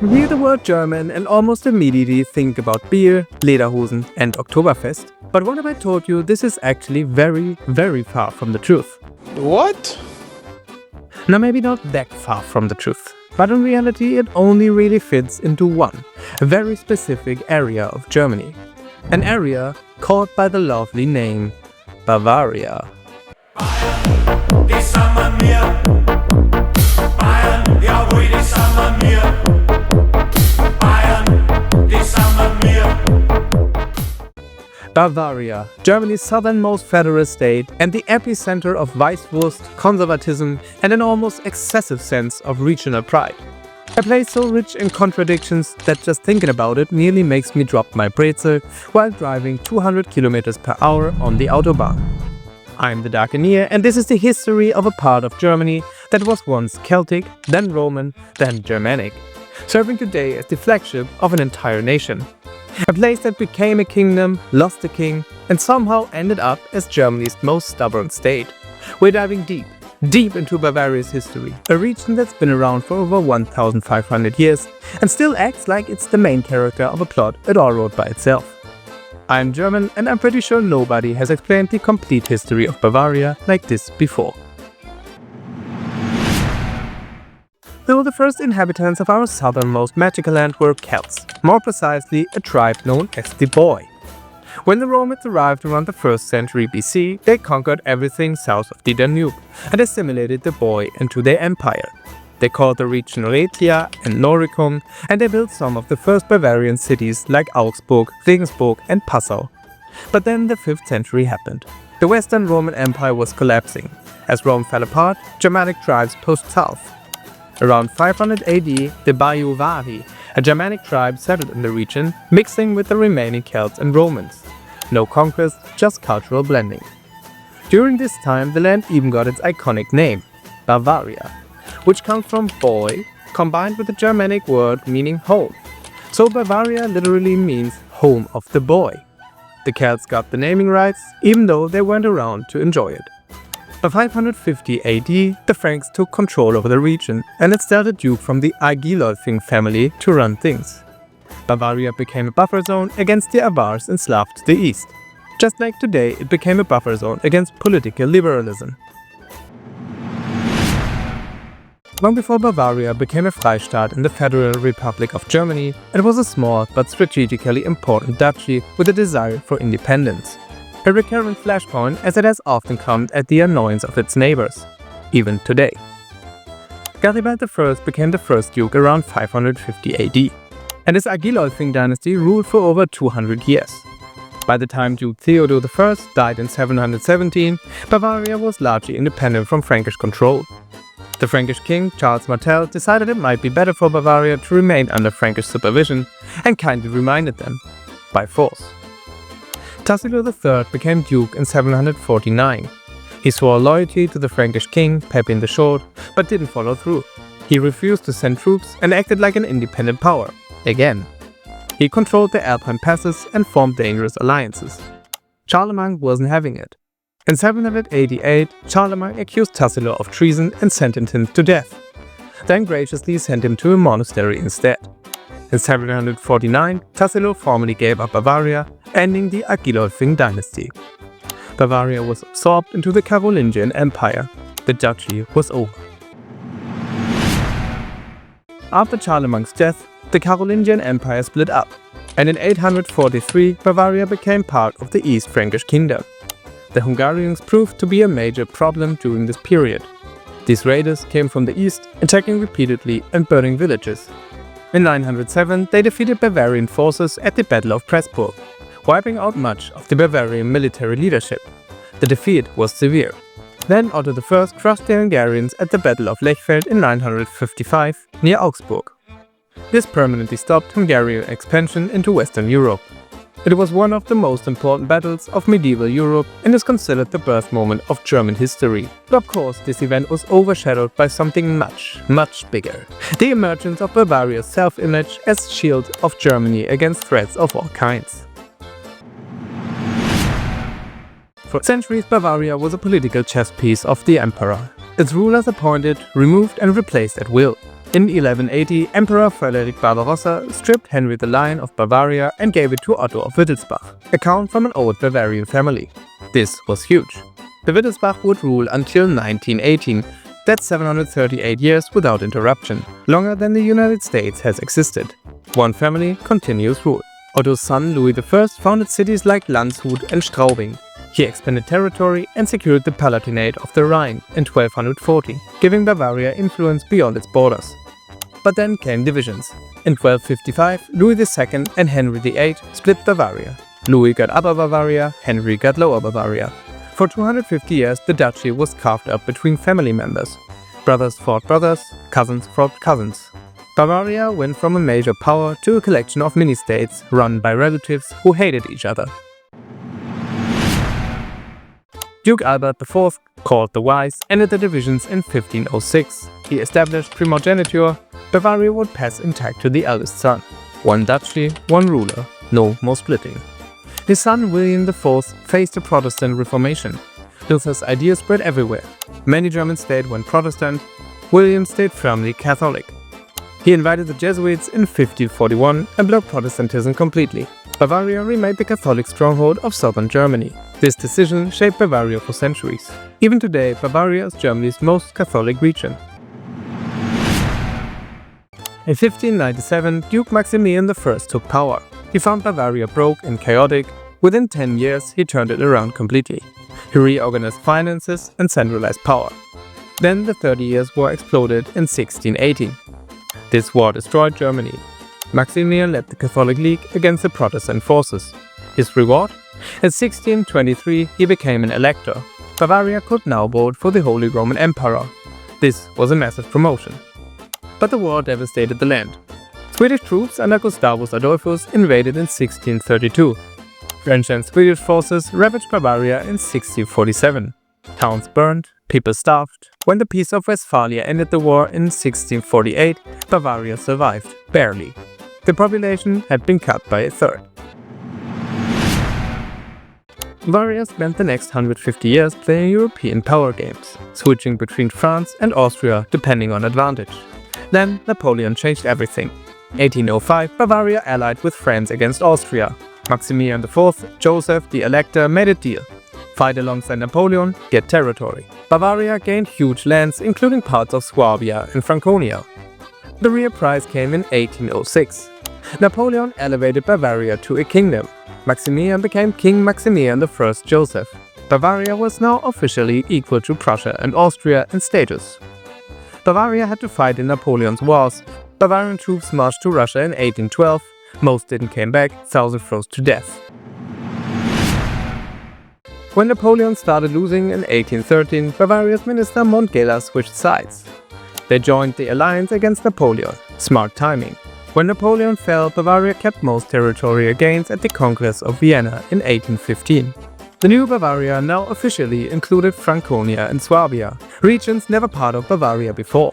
You hear the word German and almost immediately think about beer, lederhosen and Oktoberfest. But what if I told you this is actually very, very far from the truth? What? Now maybe not that far from the truth, but in reality it only really fits into one, a very specific area of Germany. An area called by the lovely name Bavaria. Bavaria, Germany's southernmost federal state and the epicenter of Weißwurst, conservatism and an almost excessive sense of regional pride. A place so rich in contradictions that just thinking about it nearly makes me drop my brezel while driving 200 km per hour on the Autobahn. I'm the Darkeneer and this is the history of a part of Germany that was once Celtic, then Roman, then Germanic, serving today as the flagship of an entire nation. A place that became a kingdom, lost a king, and somehow ended up as Germany's most stubborn state. We're diving deep into Bavaria's history, a region that's been around for over 1,500 years and still acts like it's the main character of a plot it all wrote by itself. I'm German and I'm pretty sure nobody has explained the complete history of Bavaria like this before. Though the first inhabitants of our southernmost magical land were Celts, more precisely a tribe known as the Boii. When the Romans arrived around the 1st century BC, they conquered everything south of the Danube and assimilated the Boii into their empire. They called the region Raetia and Noricum, and they built some of the first Bavarian cities like Augsburg, Regensburg and Passau. But then the 5th century happened. The Western Roman Empire was collapsing. As Rome fell apart, Germanic tribes pushed south. Around 500 AD, the Bavarians, a Germanic tribe, settled in the region, mixing with the remaining Celts and Romans. No conquest, just cultural blending. During this time, the land even got its iconic name, Bavaria, which comes from boy, combined with the Germanic word meaning home. So Bavaria literally means home of the boy. The Celts got the naming rights, even though they weren't around to enjoy it. By 550 AD, the Franks took control over the region and installed a duke from the Agilolfing family to run things. Bavaria became a buffer zone against the Avars and Slavs to the east. Just like today, it became a buffer zone against political liberalism. Long before Bavaria became a Freistaat in the Federal Republic of Germany, it was a small but strategically important duchy with a desire for independence. A recurrent flashpoint as it has often come at the annoyance of its neighbors, even today. Garibald I became the first duke around 550 AD, and his Agilolfing dynasty ruled for over 200 years. By the time Duke Theodore I died in 717, Bavaria was largely independent from Frankish control. The Frankish king, Charles Martel, decided it might be better for Bavaria to remain under Frankish supervision and kindly reminded them, by force. Tassilo III became duke in 749. He swore loyalty to the Frankish king, Pepin the Short, but didn't follow through. He refused to send troops and acted like an independent power, again. He controlled the Alpine passes and formed dangerous alliances. Charlemagne wasn't having it. In 788, Charlemagne accused Tassilo of treason and sentenced him to death, then graciously sent him to a monastery instead. In 749, Tassilo formally gave up Bavaria, ending the Agilolfing dynasty. Bavaria was absorbed into the Carolingian Empire. The duchy was over. After Charlemagne's death, the Carolingian Empire split up, and in 843 Bavaria became part of the East Frankish Kingdom. The Hungarians proved to be a major problem during this period. These raiders came from the east, attacking repeatedly and burning villages. In 907 they defeated Bavarian forces at the Battle of Pressburg, wiping out much of the Bavarian military leadership. The defeat was severe. Then Otto I crushed the Hungarians at the Battle of Lechfeld in 955 near Augsburg. This permanently stopped Hungarian expansion into Western Europe. It was one of the most important battles of medieval Europe and is considered the birth moment of German history. But of course, this event was overshadowed by something much, much bigger. The emergence of Bavaria's self-image as shield of Germany against threats of all kinds. For centuries, Bavaria was a political chess piece of the emperor. Its rulers appointed, removed and replaced at will. In 1180, Emperor Frederick Barbarossa stripped Henry the Lion of Bavaria and gave it to Otto of Wittelsbach, a count from an old Bavarian family. This was huge. The Wittelsbach would rule until 1918, that's 738 years without interruption, longer than the United States has existed. One family continues rule. Otto's son Louis I founded cities like Landshut and Straubing. He expanded territory and secured the Palatinate of the Rhine in 1240, giving Bavaria influence beyond its borders. But then came divisions. In 1255, Louis II and Henry VIII split Bavaria. Louis got Upper Bavaria, Henry got Lower Bavaria. For 250 years, the duchy was carved up between family members. Brothers fought brothers, cousins fought cousins. Bavaria went from a major power to a collection of mini-states run by relatives who hated each other. Duke Albert IV, called the Wise, ended the divisions in 1506. He established primogeniture. Bavaria would pass intact to the eldest son. One duchy, one ruler, no more splitting. His son William IV faced a Protestant Reformation. Luther's ideas spread everywhere. Many German states went Protestant. William stayed firmly Catholic. He invited the Jesuits in 1541 and blocked Protestantism completely. Bavaria remained the Catholic stronghold of southern Germany. This decision shaped Bavaria for centuries. Even today, Bavaria is Germany's most Catholic region. In 1597, Duke Maximilian I took power. He found Bavaria broke and chaotic. Within 10 years, he turned it around completely. He reorganized finances and centralized power. Then the 30 Years' War exploded in 1618. This war destroyed Germany. Maximilian led the Catholic League against the Protestant forces. His reward? In 1623, he became an elector. Bavaria could now vote for the Holy Roman Emperor. This was a massive promotion. But the war devastated the land. Swedish troops under Gustavus Adolphus invaded in 1632. French and Swedish forces ravaged Bavaria in 1647. Towns burned, people starved. When the Peace of Westphalia ended the war in 1648, Bavaria survived, barely. The population had been cut by a third. Bavaria spent the next 150 years playing European power games, switching between France and Austria depending on advantage. Then Napoleon changed everything. 1805, Bavaria allied with France against Austria. Maximilian IV, Joseph the Elector, made a deal. Fight alongside Napoleon, get territory. Bavaria gained huge lands, including parts of Swabia and Franconia. The real prize came in 1806. Napoleon elevated Bavaria to a kingdom. Maximilian became King Maximilian I Joseph. Bavaria was now officially equal to Prussia and Austria in status. Bavaria had to fight in Napoleon's wars. Bavarian troops marched to Russia in 1812. Most didn't come back, thousands froze to death. When Napoleon started losing in 1813, Bavaria's minister Montgelas switched sides. They joined the alliance against Napoleon. Smart timing. When Napoleon fell, Bavaria kept most territorial gains at the Congress of Vienna in 1815. The new Bavaria now officially included Franconia and Swabia, regions never part of Bavaria before.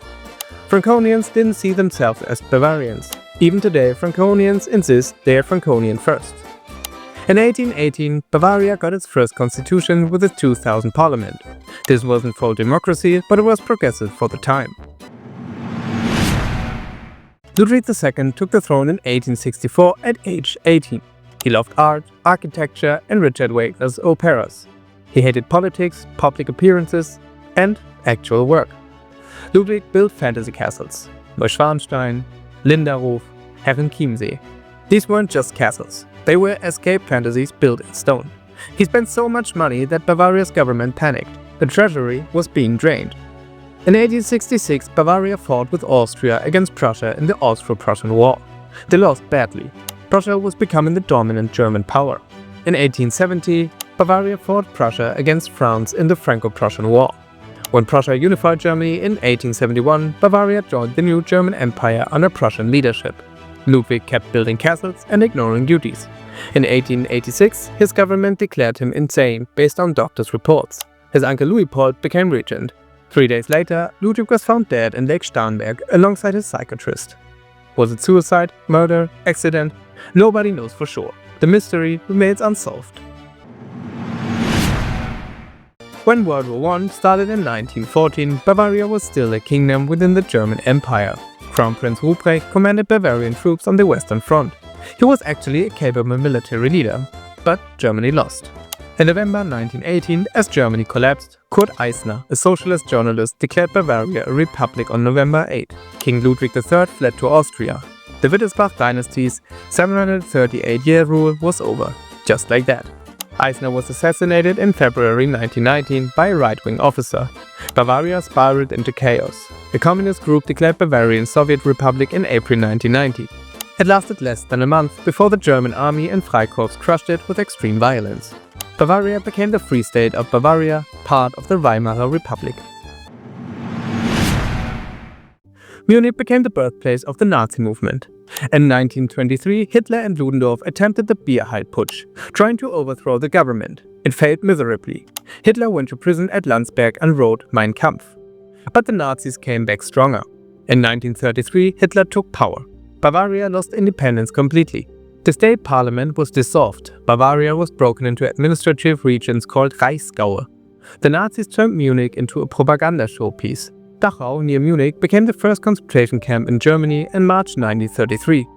Franconians didn't see themselves as Bavarians. Even today, Franconians insist they are Franconian first. In 1818, Bavaria got its first constitution with its 2000 parliament. This wasn't full democracy, but it was progressive for the time. Ludwig II took the throne in 1864 at age 18. He loved art, architecture and Richard Wagner's operas. He hated politics, public appearances and actual work. Ludwig built fantasy castles. Neuschwanstein, Linderhof, Herrenchiemsee. These weren't just castles. They were escape fantasies built in stone. He spent so much money that Bavaria's government panicked. The treasury was being drained. In 1866, Bavaria fought with Austria against Prussia in the Austro-Prussian War. They lost badly. Prussia was becoming the dominant German power. In 1870, Bavaria fought Prussia against France in the Franco-Prussian War. When Prussia unified Germany in 1871, Bavaria joined the new German Empire under Prussian leadership. Ludwig kept building castles and ignoring duties. In 1886, his government declared him insane based on doctors' reports. His uncle Luitpold became regent. 3 days later, Ludwig was found dead in Lake Starnberg alongside his psychiatrist. Was it suicide, murder, accident? Nobody knows for sure. The mystery remains unsolved. When World War I started in 1914, Bavaria was still a kingdom within the German Empire. Crown Prince Ruprecht commanded Bavarian troops on the Western Front. He was actually a capable military leader, but Germany lost. In November 1918, as Germany collapsed, Kurt Eisner, a socialist journalist, declared Bavaria a republic on November 8. King Ludwig III fled to Austria. The Wittelsbach dynasty's 738-year rule was over, just like that. Eisner was assassinated in February 1919 by a right-wing officer. Bavaria spiraled into chaos. The communist group declared Bavarian Soviet Republic in April 1990. It lasted less than a month before the German army and Freikorps crushed it with extreme violence. Bavaria became the Free State of Bavaria, part of the Weimar Republic. Munich became the birthplace of the Nazi movement. In 1923, Hitler and Ludendorff attempted the Bierheit Putsch, trying to overthrow the government. It failed miserably. Hitler went to prison at Landsberg and wrote Mein Kampf. But the Nazis came back stronger. In 1933, Hitler took power. Bavaria lost independence completely. The state parliament was dissolved. Bavaria was broken into administrative regions called Reichsgaue. The Nazis turned Munich into a propaganda showpiece. Dachau, near Munich, became the first concentration camp in Germany in March 1933.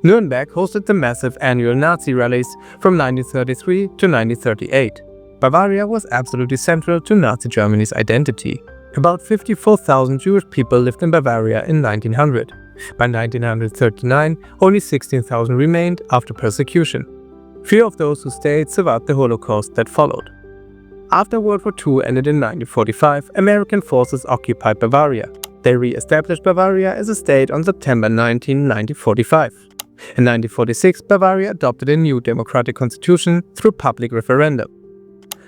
Nuremberg hosted the massive annual Nazi rallies from 1933 to 1938. Bavaria was absolutely central to Nazi Germany's identity. About 54,000 Jewish people lived in Bavaria in 1900. By 1939, only 16,000 remained after persecution. Few of those who stayed survived the Holocaust that followed. After World War II ended in 1945, American forces occupied Bavaria. They re-established Bavaria as a state on September 19, 1945. In 1946, Bavaria adopted a new democratic constitution through public referendum.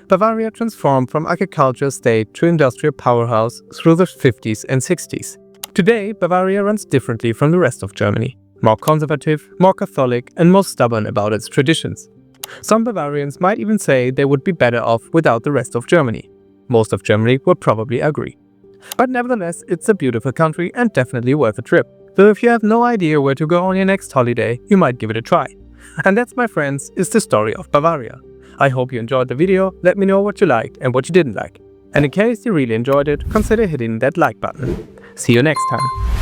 Bavaria transformed from agricultural state to industrial powerhouse through the 50s and 60s. Today, Bavaria runs differently from the rest of Germany. More conservative, more Catholic, and more stubborn about its traditions. Some Bavarians might even say they would be better off without the rest of Germany. Most of Germany would probably agree. But nevertheless, it's a beautiful country and definitely worth a trip. So if you have no idea where to go on your next holiday, you might give it a try. And that's, my friends, is the story of Bavaria. I hope you enjoyed the video. Let me know what you liked and what you didn't like. And in case you really enjoyed it, consider hitting that like button. See you next time.